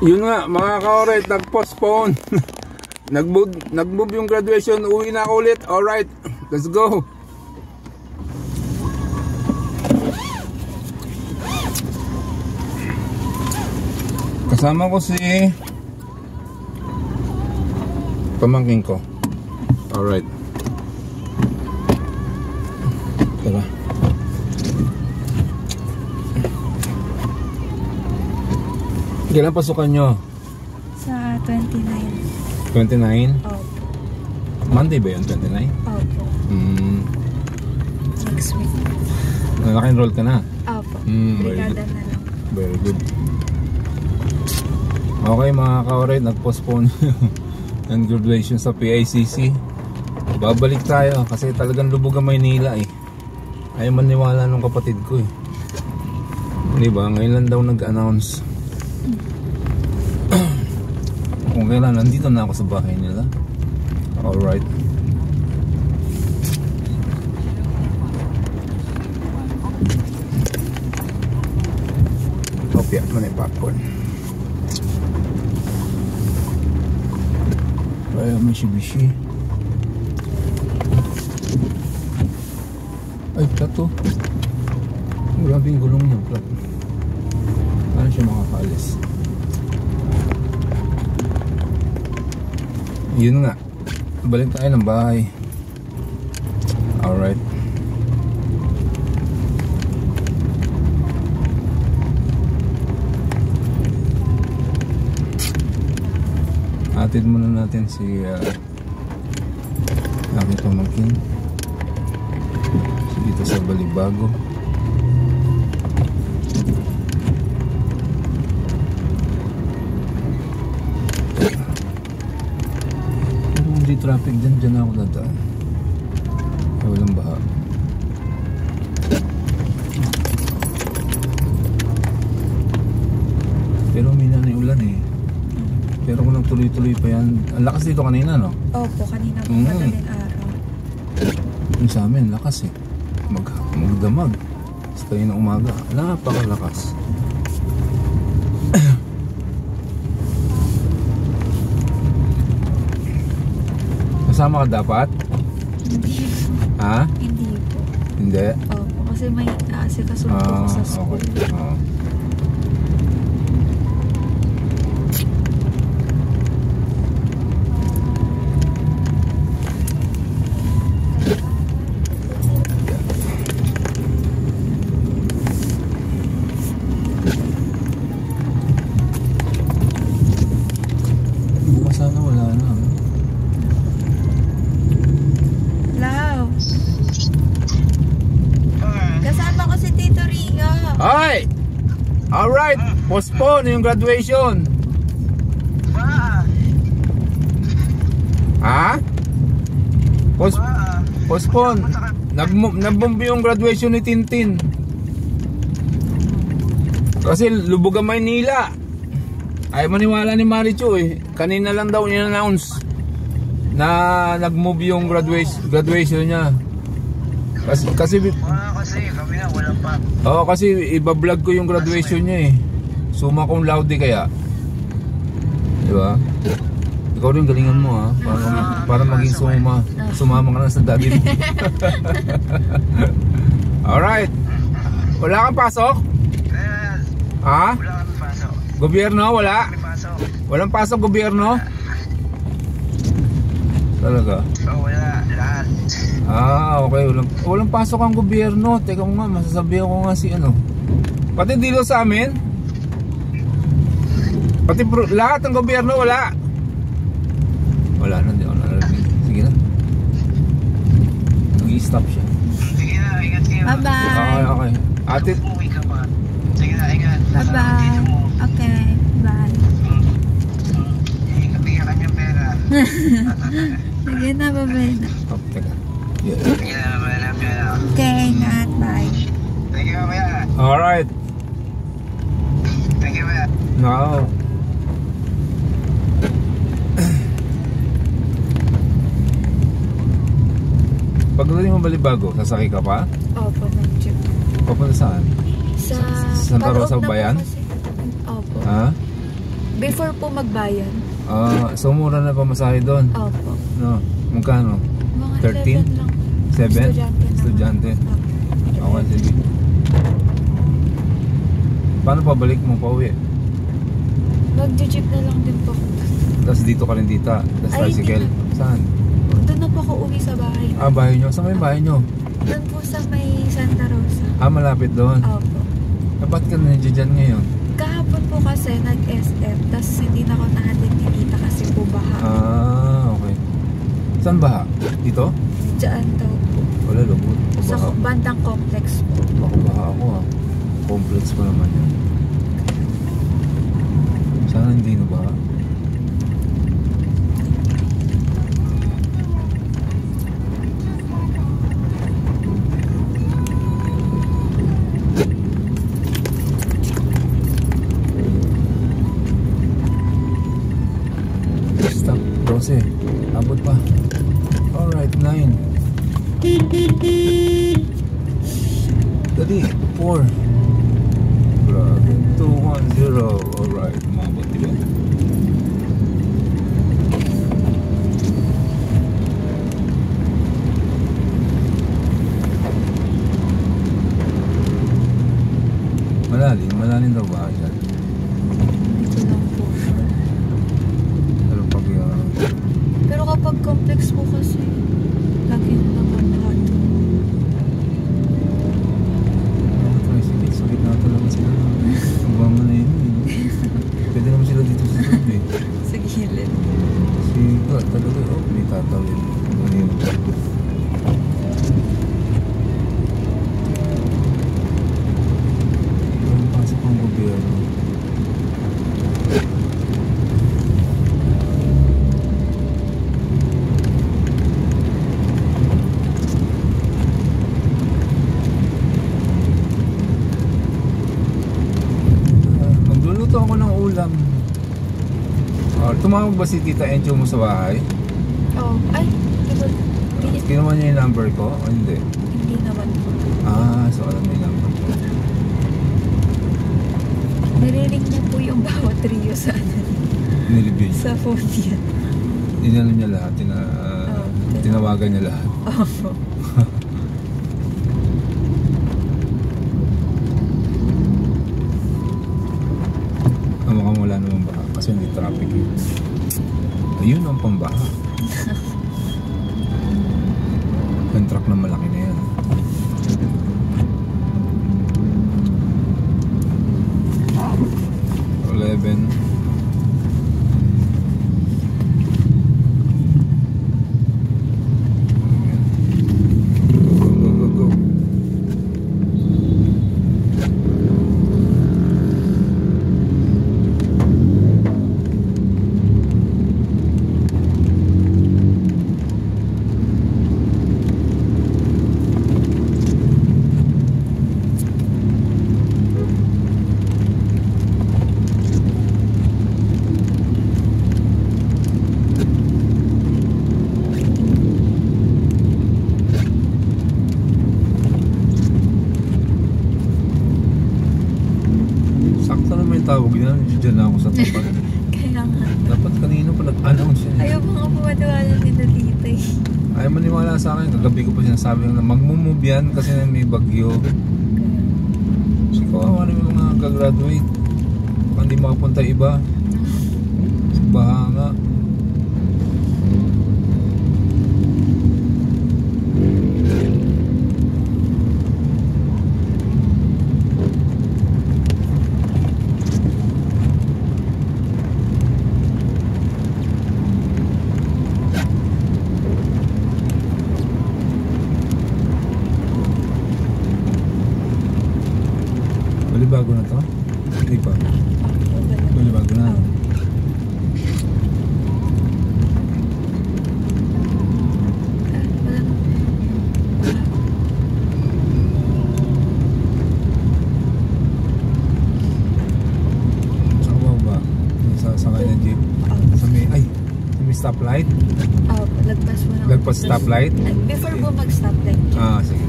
Yun nga, mga ka-alright, nag-postpone. Nag-move yung graduation, uwi na ako ulit. Alright, let's go. Kasama ko si pamangking ko. Alright. Tara. Kailan pasukan nyo? Sa 29. 29? Opo. Monday ba yun? 29? Opo. Next week. Naka-enroll ka na? Opo. Very Brigada na lang. Very good. Okay mga ka-alright, nag-postpone yung graduation sa PICC. Babalik tayo kasi talagang lubog ang Maynila eh. Ayaw maniwala nung kapatid ko eh. Diba? Ngayon lang daw nag-announce. Kung kailan, nandito na ako sa bahay nila. Alright. Kopya mo na yung popcorn. Ay, Mitsubishi. Ay, plato. Grabe yung gulong niya, plato. Paano siya makakalis? Yun nga, balik tayo ng bahay. Alright. Atid muna natin si aking pamangkin dito sa Balibago. Hindi traffic dyan ako nadaan. Walang baha. Pero minsan na yung ulan eh. Pero kung nagtuloy-tuloy pa yan. Ang lakas dito kanina, no? Opo, kanina po madaling araw. Yung sa amin, lakas eh. Magdamag. Basta tayo ng umaga. Napakalakas. Kasama ka dapat? Hindi po. Ha? Hindi po. Hindi? Opo, kasi may asikasunod ko sa school. Okay. Sana wala na. Kasama ko si Tito Rio. Hi! Alright, postpone yung graduation. Ha? Postpone. Nagbombi yung graduation ni Tintin. Kasi lubog ang Maynila. Ay maniwala ni Marichu eh. Kanina lang daw niya announce na nag-move yung graduation niya. Kasi kami na wala pa. Oo, kasi iba-vlog ko yung graduation niya eh. Suma cum laude kaya. Di ba? Ikaw rin galingan mo ha. Para maging sumama ka na sa daddy mo. Alright. Wala kang pasok? Ha? Wala kang pasok. Gobyerno? Wala? Walang pasok gobyerno? Talaga? Wala. Lahat. Okay. Walang pasok ang gobyerno. Teka nga, masasabihan ko nga si ano. Pati dito sa amin? Pati lahat ng gobyerno wala. Wala na, hindi ako narinig. Sige na. Nag-i-stop siya. Sige na, ingat kayo. Bye-bye. Okay. Ate. Sige na, ingat. Bye-bye. Okay, bye. Bigyan ka niyang pera. Sige na, bye-bye na. Teka. Okay, ingat. Bye. Thank you, Maya. Alright. Thank you, Maya. No. Pagdating mo Balibago, sasakay ka pa? Opo, mag-jeep. Papunta saan? Sa Santa Rosa Bayan? Opo. Ha? Before po magbayan. So mura na pamasahe doon. Opo. No, magkano? Mga 13? 11 lang. 7? Estudyante naman. Estudyante. Opo. Okay, sige. Paano pabalik mo pa uwi? Mag-jeep na lang din po. Tapos dito ka rin dita. Tapos Ay, tricycle. hindi Saan? Doon na po ako uwi sa bahay. Bahay nyo. Saan may bahay nyo? Doon po sa may Santa Rosa. Malapit doon. Opo. Ba't ka nandiyan dyan ngayon? Kahapon po kasi nag-SF, tapos hindi na ako nahatid ni tita kasi po baha. Okay. Saan baha? Dito? Diyan daw po. Wala, lubot. Sa Baha. bandang complex po. Baka baha ako Complex pa naman yan. Sana hindi na baha. Stop, 12. Abot pa. Alright, 9. Dali, 4. Grabe, 210. Alright, umabot diba? Malalim daw ba dyan? Dito lang po siya. Pero pag Pero kapag complex po kasi, lagi yung naman lahat. sige, sakit na talaga sila. Ang bama na yun. Pwede naman sila dito sa loob eh. Sa gilid. Siga talaga, may tatawin. Ano yun? Ang pasok ng gobyerno. Magluluto ako ng ulam. Tumawag ba si Tita Encho mo sa bahay? Oh, ay, diba? Kinuha niya yung number ko o hindi? Hindi naman po. So alam niya yung number ko. Nariring niya po yung bawat trio sa Nilibig. sa phone niya. Inalam niya lahat, tinawagan niya lahat. Opo. Mukhang wala naman baha kasi hindi traffic eh. Ayun ang pambaha. Yung truck na malaki na yan. Eleven. Go. Sakto naman yung tawag niya. Diyan na ako sa tapat. Kaya nga. Dapat kanino pa nag-announce yun. Ayaw mo nga po matiwala ni Tita eh. Ayaw maniwala sa akin. Kagabi ko pa sinasabi na magmumove yan kasi may bagyo. Kasi kawawa naman yung mga gagraduate. Baka hindi makapunta iba. Baha nga. Bago na to? Hindi pa. Bago na. Saan ba? Sa kanya jeep? Sa may stoplight? Lagpas mo na. Lagpas stoplight? Before po mag-stoplight. Sige.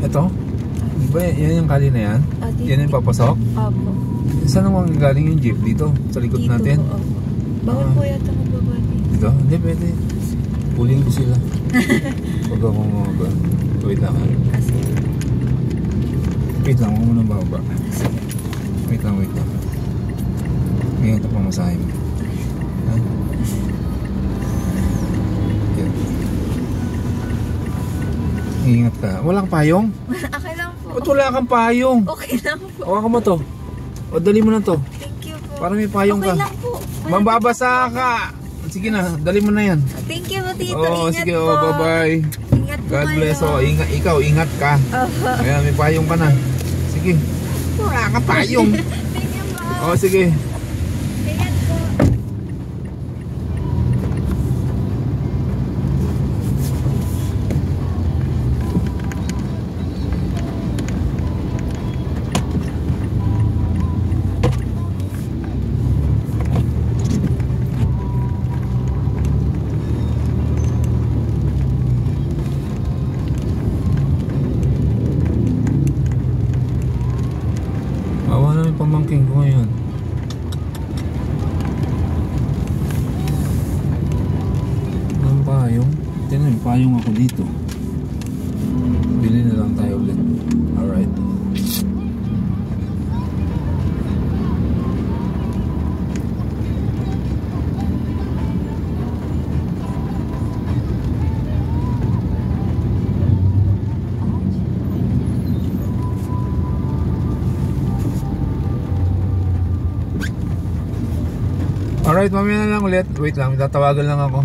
Ito? Ba, yan yung kali na yan? Yan yung papasok? Opo. Saan naman galing yung jeep? Dito? Sa likod Dito natin? po, opo. Bawal po yata magbaba dito. Dito? Hindi, pwede. Puling ko sila. Huwag ako mga... Wait lang ha. Kasi, Wait lang, huwag mo nang bababa. Wait lang. Ngayon ito pa masahe mo. Ha? Okay. Ingat ka. Walang payong? okay lang po. Ba't wala kang payong? Okay lang po. Hawakan mo to. O dali mo na to. Thank you po. Para may payong okay ka. lang po. Mambabasa ka. Sige na, dali mo na yan. Thank you po, Tito. Oo, Ingat sige, po. bye-bye. Ingat po God kayo. bless. Ingat, ikaw, ingat ka. Kaya may payong ka na. Sige. Wala ka payong. Thank you po. Sige. Ingat po. Awa na yung pamangking ko ngayon. Ang payong. Tinan, may payong ako dito. Bili na lang tayo ulit. Alright. Alright, mamaya na lang ulit. Wait lang, tatawagan lang ako.